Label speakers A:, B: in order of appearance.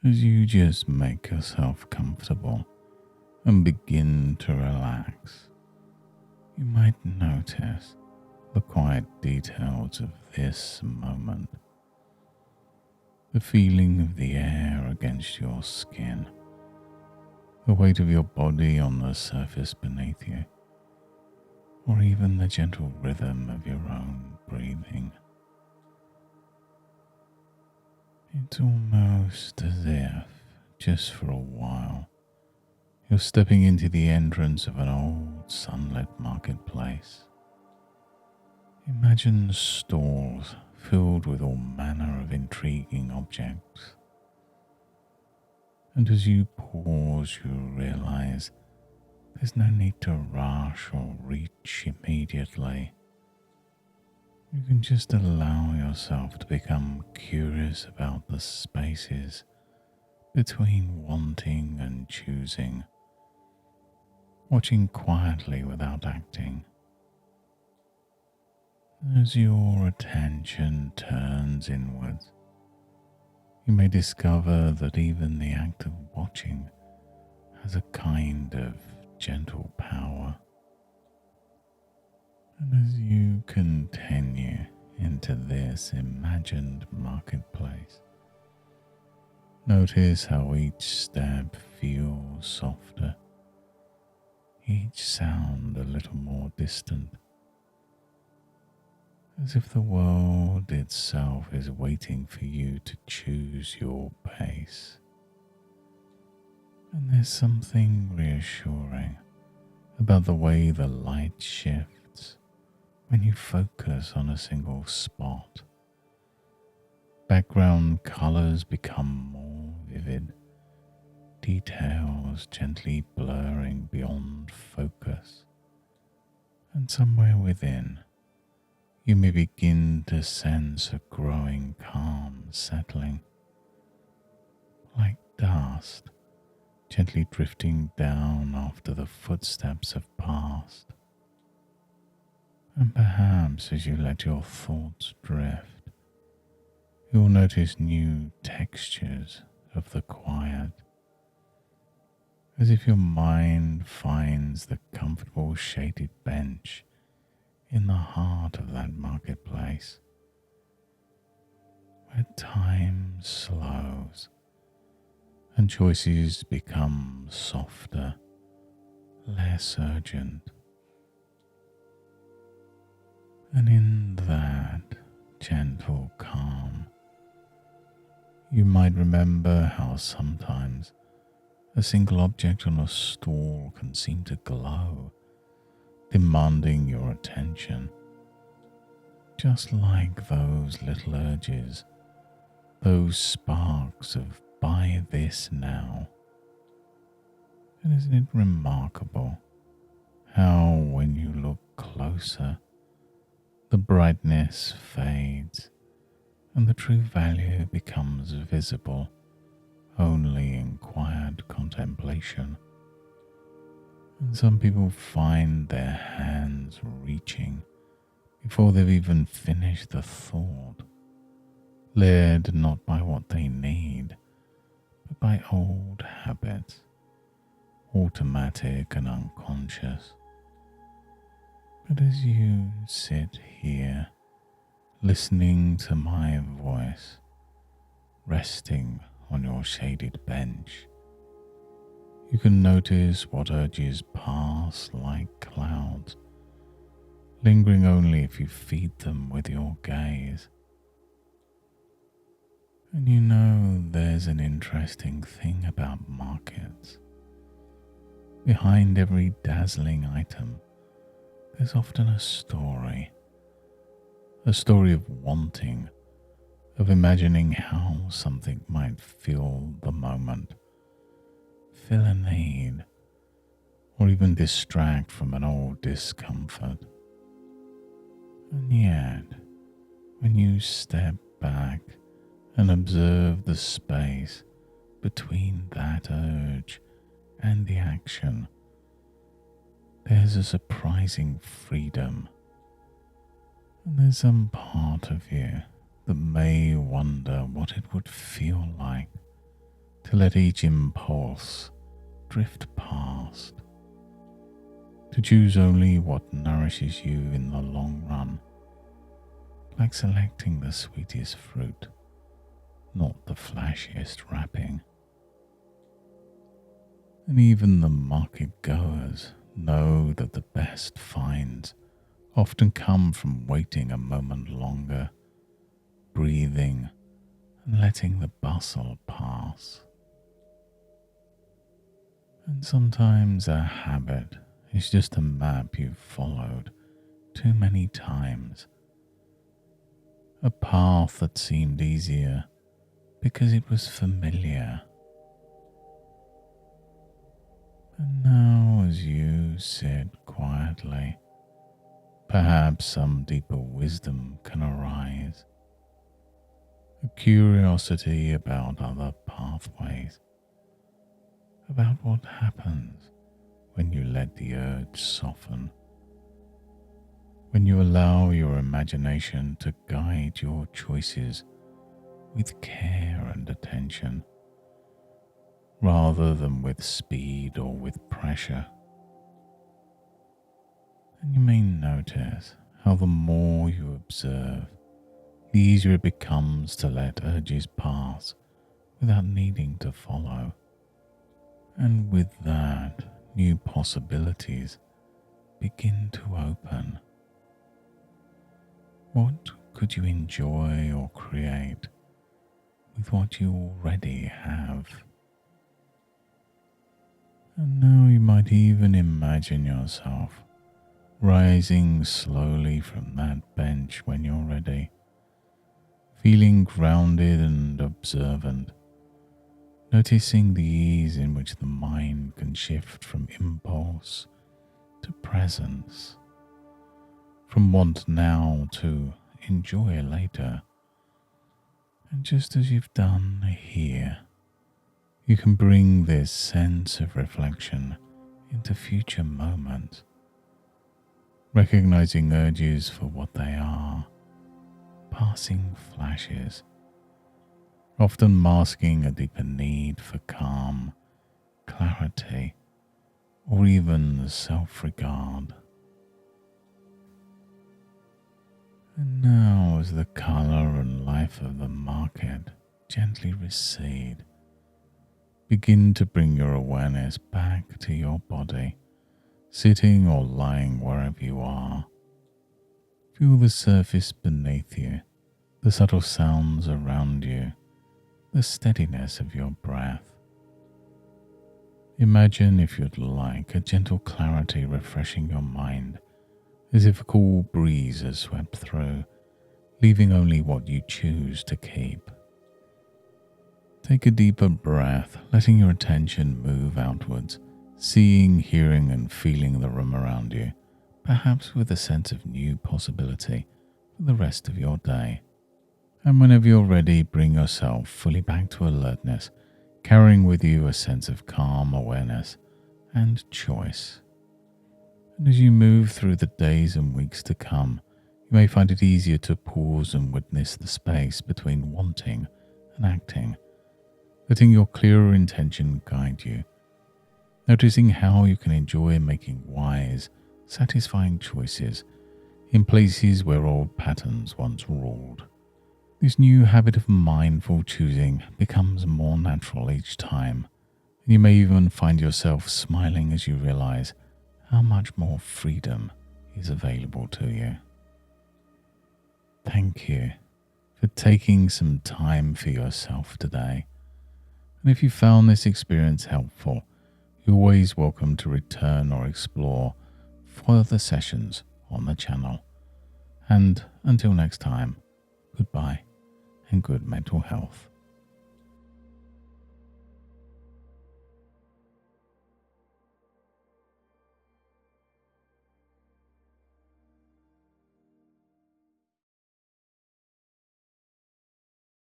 A: As you just make yourself comfortable and begin to relax, you might notice the quiet details of this moment. The feeling of the air against your skin, the weight of your body on the surface beneath you, or even the gentle rhythm of your own breathing. It's almost as if, just for a while, you're stepping into the entrance of an old sunlit marketplace. Imagine stalls filled with all manner of intriguing objects. And as you pause, you realize there's no need to rush or reach immediately. You can just allow yourself to become curious about the spaces between wanting and choosing, watching quietly without acting. As your attention turns inwards, you may discover that even the act of watching has a kind of gentle power. And as you continue into this imagined marketplace, notice how each step feels softer, each sound a little more distant, as if the world itself is waiting for you to choose your pace. And there's something reassuring about the way the light shifts when you focus on a single spot. Background colors become more vivid, details gently blurring beyond focus, and somewhere within, you may begin to sense a growing calm settling, like dust gently drifting down after the footsteps have passed. And perhaps as you let your thoughts drift, you'll notice new textures of the quiet, as if your mind finds the comfortable shaded bench in the heart of that marketplace, where time slows and choices become softer, less urgent. And in that gentle calm, you might remember how sometimes a single object on a stall can seem to glow, demanding your attention, just like those little urges, those sparks of buy this now. And isn't it remarkable how when you look closer, the brightness fades and the true value becomes visible only in quiet contemplation? And some people find their hands reaching before they've even finished the thought, led not by what they need, but by old habits, automatic and unconscious. But as you sit here, listening to my voice, resting on your shaded bench, you can notice what urges pass like clouds, lingering only if you feed them with your gaze. And you know there's an interesting thing about markets. Behind every dazzling item, there's often a story of wanting, of imagining how something might fill the moment, fill a need, or even distract from an old discomfort. And yet, when you step back and observe the space between that urge and the action, there's a surprising freedom. And there's some part of you that may wonder what it would feel like to let each impulse drift past, to choose only what nourishes you in the long run, like selecting the sweetest fruit, not the flashiest wrapping. And even the market goers know that the best finds often come from waiting a moment longer, breathing and letting the bustle pass. And sometimes a habit is just a map you've followed too many times, a path that seemed easier because it was familiar. And now as you sit quietly, perhaps some deeper wisdom can arise, a curiosity about other pathways, about what happens when you let the urge soften, when you allow your imagination to guide your choices with care and attention, rather than with speed or with pressure. And you may notice how the more you observe, the easier it becomes to let urges pass without needing to follow. And with that, new possibilities begin to open. What could you enjoy or create with what you already have? And now you might even imagine yourself rising slowly from that bench when you're ready, feeling grounded and observant, noticing the ease in which the mind can shift from impulse to presence, from want now to enjoy later. And just as you've done here, you can bring this sense of reflection into future moments, recognizing urges for what they are, passing flashes, often masking a deeper need for calm, clarity, or even self-regard. And now, as the color and life of the market gently recede, begin to bring your awareness back to your body, sitting or lying wherever you are. Feel the surface beneath you, the subtle sounds around you, the steadiness of your breath. Imagine, if you'd like, a gentle clarity refreshing your mind, as if a cool breeze has swept through, leaving only what you choose to keep. Take a deeper breath, letting your attention move outwards, seeing, hearing and feeling the room around you, perhaps with a sense of new possibility for the rest of your day. And whenever you're ready, bring yourself fully back to alertness, carrying with you a sense of calm awareness and choice. And as you move through the days and weeks to come, you may find it easier to pause and witness the space between wanting and acting, letting your clearer intention guide you, noticing how you can enjoy making wise, satisfying choices in places where old patterns once ruled. This new habit of mindful choosing becomes more natural each time, and you may even find yourself smiling as you realize how much more freedom is available to you. Thank you for taking some time for yourself today. And if you found this experience helpful, you're always welcome to return or explore further sessions on the channel. And until next time, goodbye and good mental health.